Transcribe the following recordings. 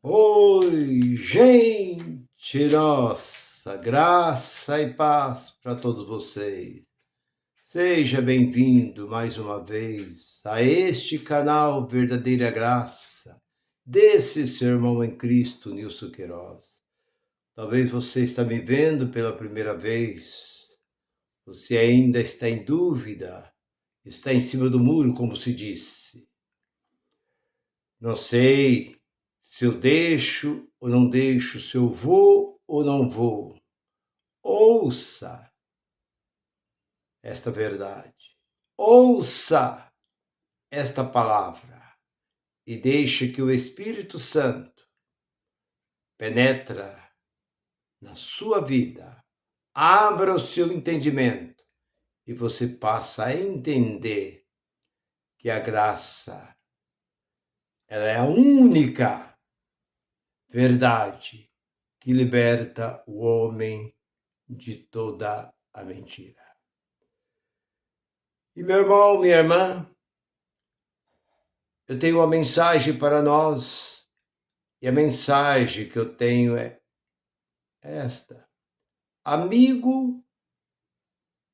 Oi, gente nossa, graça e paz para todos vocês. Seja bem-vindo mais uma vez a este canal Verdadeira Graça, desse seu irmão em Cristo, Nilson Queiroz. Talvez você está me vendo pela primeira vez, você ainda está em dúvida, está em cima do muro, como se disse. Não sei se eu deixo ou não deixo, se eu vou ou não vou. Ouça esta verdade. Ouça esta palavra e deixe que o Espírito Santo penetre na sua vida, abra o seu entendimento e você passa a entender que a graça ela é a única verdade que liberta o homem de toda a mentira. E meu irmão, minha irmã, eu tenho uma mensagem para nós, e a mensagem que eu tenho é esta: amigo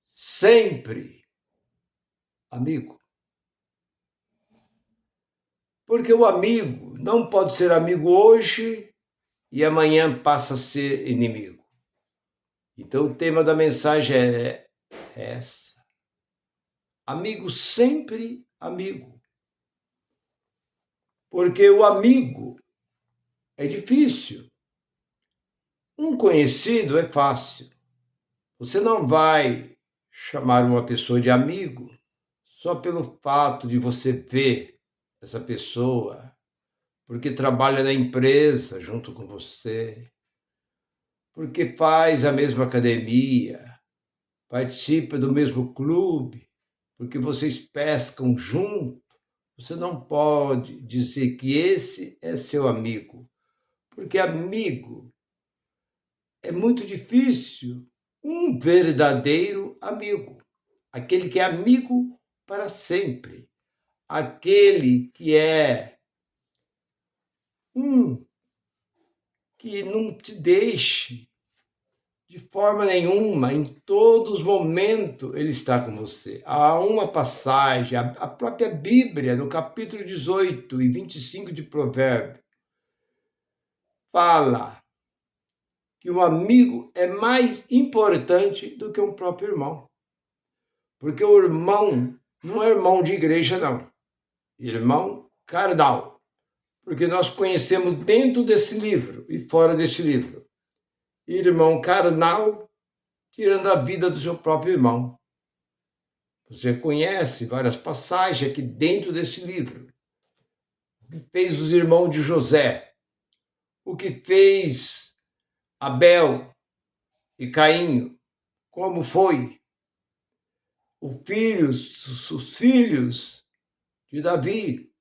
sempre amigo. Porque o amigo não pode ser amigo hoje e amanhã passa a ser inimigo. Então o tema da mensagem é essa: amigo sempre amigo. Porque o amigo é difícil. Um conhecido é fácil. Você não vai chamar uma pessoa de amigo só pelo fato de você ver essa pessoa, porque trabalha na empresa junto com você, porque faz a mesma academia, participa do mesmo clube, porque vocês pescam junto. Você não pode dizer que esse é seu amigo, porque amigo é muito difícil. Um verdadeiro amigo, aquele que é amigo para sempre, aquele que é que não te deixe de forma nenhuma, em todos os momentos ele está com você. Há uma passagem, a própria Bíblia, no capítulo 18 e 25 de Provérbios, fala que um amigo é mais importante do que um próprio irmão. Porque o irmão não é irmão de igreja, não. Irmão carnal. Porque nós conhecemos dentro desse livro e fora desse livro. Irmão carnal, tirando a vida do seu próprio irmão. Você conhece várias passagens aqui dentro desse livro. O que fez os irmãos de José, o que fez Abel e Caim, como foi os filhos de Davi.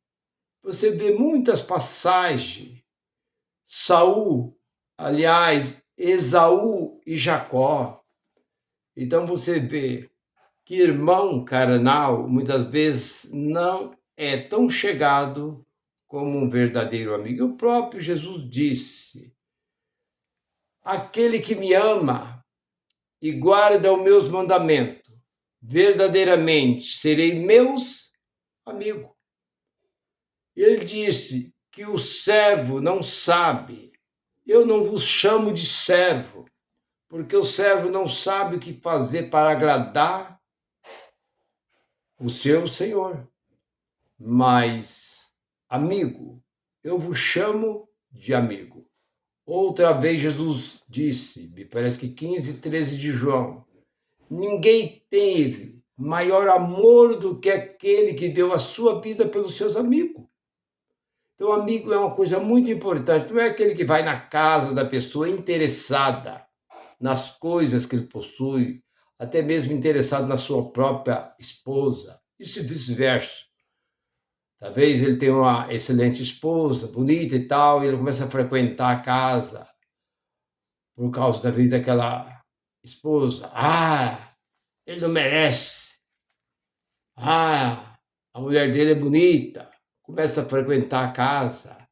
Você vê muitas passagens. Saul, aliás, Esaú e Jacó. Então você vê que irmão carnal muitas vezes não é tão chegado como um verdadeiro amigo. O próprio Jesus disse: aquele que me ama e guarda os meus mandamentos, verdadeiramente serei meus amigos. Ele disse que o servo não sabe. Eu não vos chamo de servo, porque o servo não sabe o que fazer para agradar o seu senhor. Mas, amigo, eu vos chamo de amigo. Outra vez Jesus disse, me parece que 15, 13 de João, ninguém teve maior amor do que aquele que deu a sua vida pelos seus amigos. Então, amigo é uma coisa muito importante. Não é aquele que vai na casa da pessoa interessada nas coisas que ele possui, até mesmo interessado na sua própria esposa, e vice-versa. Talvez ele tenha uma excelente esposa, bonita e tal, e ele começa a frequentar a casa por causa da vida daquela esposa. Ele não merece. A mulher dele é bonita. Começa a frequentar a casa.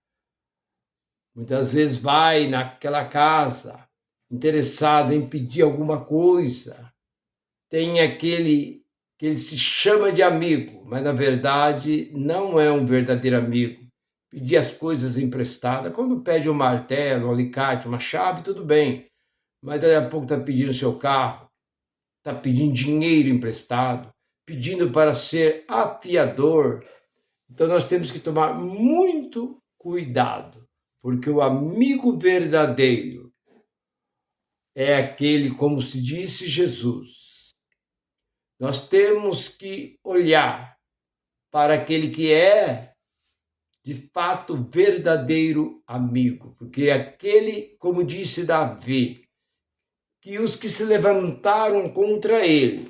Muitas vezes vai naquela casa interessado em pedir alguma coisa. Tem aquele que ele se chama de amigo, mas na verdade não é um verdadeiro amigo. Pedir as coisas emprestadas. Quando pede um martelo, um alicate, uma chave, tudo bem. Mas daqui a pouco está pedindo seu carro, está pedindo dinheiro emprestado, pedindo para ser afiador. Então nós temos que tomar muito cuidado, porque o amigo verdadeiro é aquele, como se disse Jesus. Nós temos que olhar para aquele que é, de fato, verdadeiro amigo, porque aquele, como disse Davi, que os que se levantaram contra ele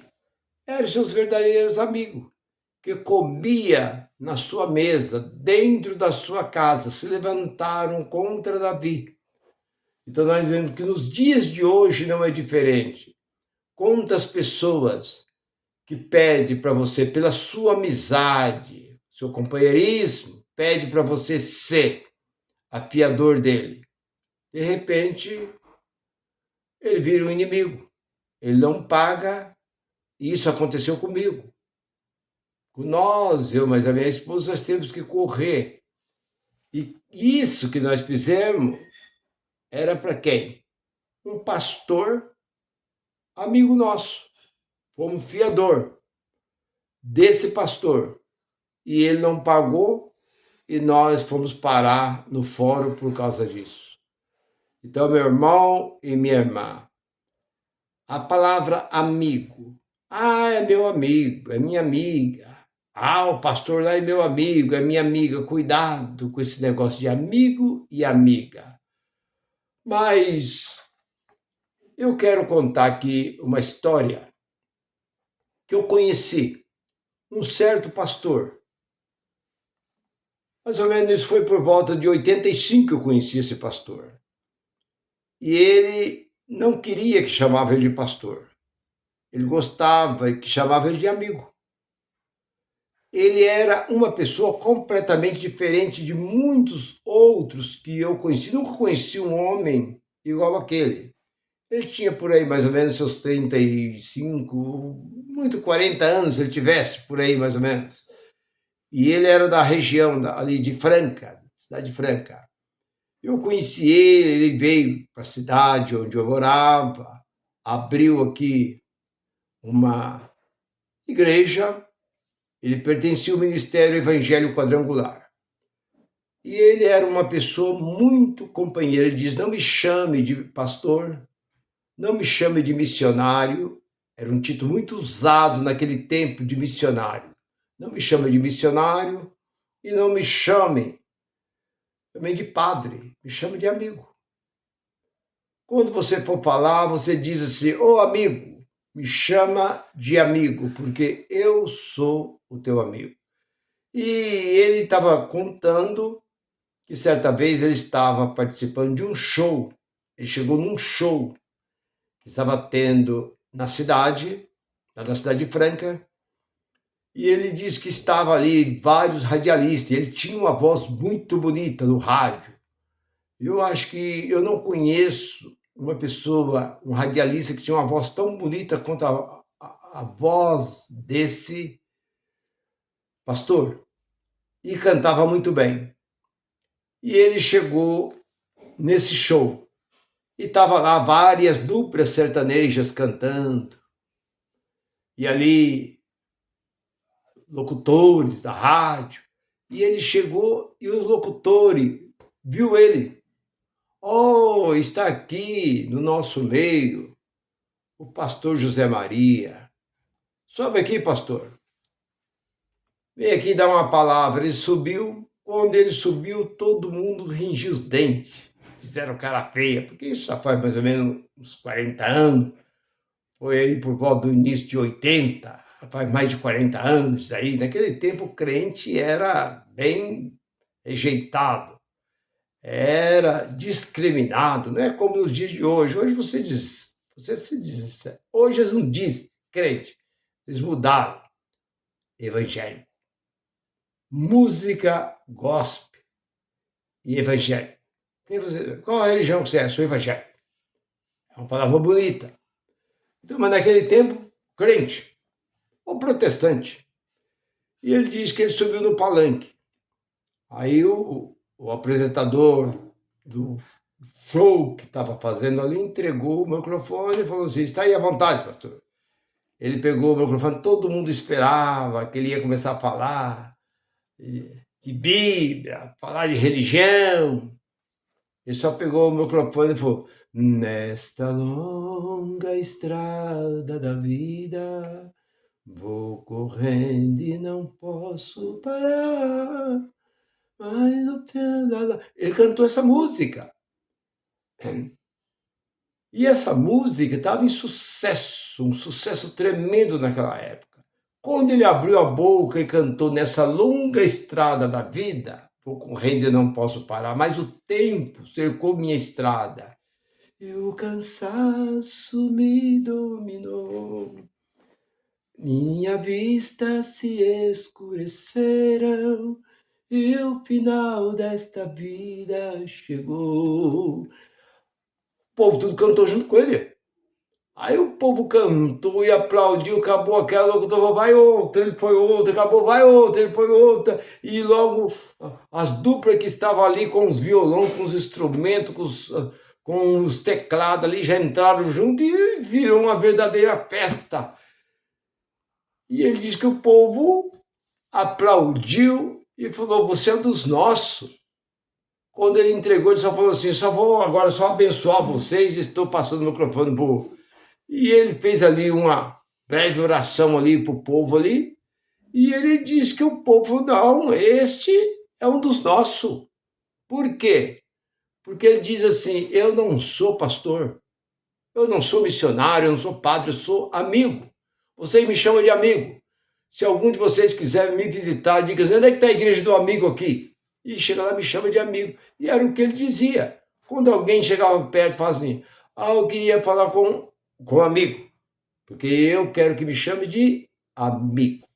eram seus verdadeiros amigos, que comia na sua mesa, dentro da sua casa, se levantaram contra Davi. Então nós vemos que nos dias de hoje não é diferente. Quantas pessoas que pedem para você, pela sua amizade, seu companheirismo, pede para você ser afiador dele. De repente, ele vira um inimigo. Ele não paga, e isso aconteceu comigo. Com nós, eu, mas a minha esposa, nós temos que correr. E isso que nós fizemos era para quem? Um pastor amigo nosso. Fomos fiador desse pastor. E ele não pagou e nós fomos parar no fórum por causa disso. Então, meu irmão e minha irmã, a palavra amigo. Ah, é meu amigo, é minha amiga. Ah, o pastor lá é meu amigo, é minha amiga. Cuidado com esse negócio de amigo e amiga. Mas eu quero contar aqui uma história que eu conheci um certo pastor. Mais ou menos isso foi por volta de 85 que eu conheci esse pastor. E ele não queria que chamava ele de pastor. Ele gostava que chamava ele de amigo. Ele era uma pessoa completamente diferente de muitos outros que eu conheci. Nunca conheci um homem igual aquele. Ele tinha por aí mais ou menos seus 35, muito 40 anos, se ele tivesse por aí mais ou menos. E ele era da região ali de Franca, cidade de Franca. Eu conheci ele, ele veio para a cidade onde eu morava, abriu aqui uma igreja, ele pertencia ao Ministério Evangélico Quadrangular. E ele era uma pessoa muito companheira, ele diz, não me chame de pastor, não me chame de missionário, era um título muito usado naquele tempo de missionário. Não me chame de missionário e não me chame também de padre, me chame de amigo. Quando você for falar, você diz assim, ô amigo, me chama de amigo, porque eu sou o teu amigo. E ele estava contando que certa vez ele estava participando de um show. Ele chegou num show que estava tendo na cidade, lá da cidade de Franca, e ele disse que estava ali vários radialistas, ele tinha uma voz muito bonita no rádio. Eu acho que eu não conheço uma pessoa, um radialista que tinha uma voz tão bonita quanto a voz desse pastor. E cantava muito bem. E ele chegou nesse show. E estava lá várias duplas sertanejas cantando. E ali, locutores da rádio. E ele chegou e os locutores viu ele. Oh, está aqui no nosso meio o pastor José Maria. Sobe aqui, pastor. Vem aqui dar uma palavra. Ele subiu. Quando ele subiu, todo mundo ringiu os dentes. Fizeram cara feia, porque isso já faz mais ou menos uns 40 anos. Foi aí por volta do início de 80, faz mais de 40 anos aí. Naquele tempo o crente era bem rejeitado, era discriminado, não é como nos dias de hoje. Hoje você se diz, hoje eles não dizem crente, eles mudaram. Evangelho, música gospel e evangelho. Qual a religião que você é? Sou evangélico. É uma palavra bonita. Então, mas naquele tempo, crente ou protestante. E ele diz que ele subiu no palanque. Aí o apresentador do show que estava fazendo ali entregou o microfone e falou assim: está aí à vontade, pastor. Ele pegou o microfone, todo mundo esperava que ele ia começar a falar de Bíblia, falar de religião. Ele só pegou o microfone e falou: nesta longa estrada da vida, vou correndo e não posso parar. Ele cantou essa música. E essa música estava em sucesso, um sucesso tremendo naquela época. Quando ele abriu a boca e cantou nessa longa estrada da vida, vou correndo e não posso parar, mas o tempo cercou minha estrada. E o cansaço me dominou. Minha vista se escureceram e o final desta vida chegou. O povo tudo cantou junto com ele. Aí o povo cantou e aplaudiu, acabou aquela, locutor, vai outra, ele foi outra, acabou, vai outra, ele foi outra. E logo as duplas que estavam ali com os violões, com os instrumentos, com os teclados ali, já entraram junto e virou uma verdadeira festa. E ele diz que o povo aplaudiu e falou: você é um dos nossos. Quando ele entregou, ele só falou assim: só vou agora só abençoar vocês, estou passando o microfone pro. E ele fez ali uma breve oração ali para o povo ali, e ele disse que o povo, não, este é um dos nossos. Por quê? Porque ele diz assim: eu não sou pastor, eu não sou missionário, eu não sou padre, eu sou amigo. Vocês me chamam de amigo. Se algum de vocês quiser me visitar, diga assim: onde é que está a igreja do amigo aqui? E chega lá, me chama de amigo. E era o que ele dizia. Quando alguém chegava perto e falava assim: eu queria falar com um amigo, porque eu quero que me chame de amigo.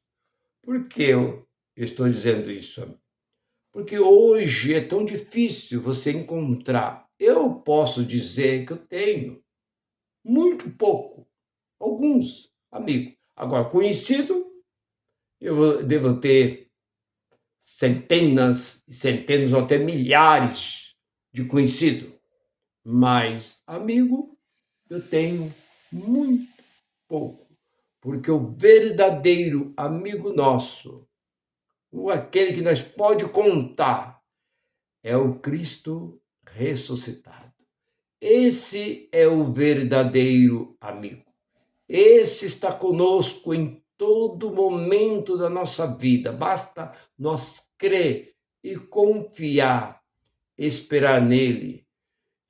Por que eu estou dizendo isso? Porque hoje é tão difícil você encontrar. Eu posso dizer que eu tenho muito pouco, alguns amigos. Agora, conhecido, eu devo ter centenas e centenas ou até milhares de conhecidos. Mas amigo, eu tenho muito pouco. Porque o verdadeiro amigo nosso, aquele que nós pode contar, é o Cristo ressuscitado. Esse é o verdadeiro amigo. Esse está conosco em todo momento da nossa vida. Basta nós crer e confiar, esperar nele.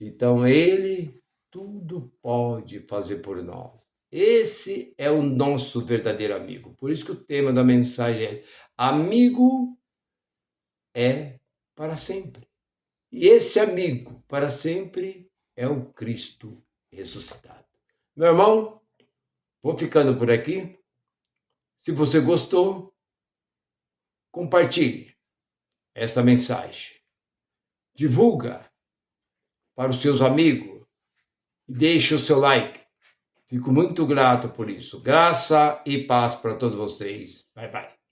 Então, ele tudo pode fazer por nós. Esse é o nosso verdadeiro amigo. Por isso que o tema da mensagem é: amigo é para sempre. E esse amigo para sempre é o Cristo ressuscitado. Meu irmão, vou ficando por aqui. Se você gostou, compartilhe esta mensagem. Divulga para os seus amigos e deixe o seu like. Fico muito grato por isso. Graça e paz para todos vocês. Bye, bye.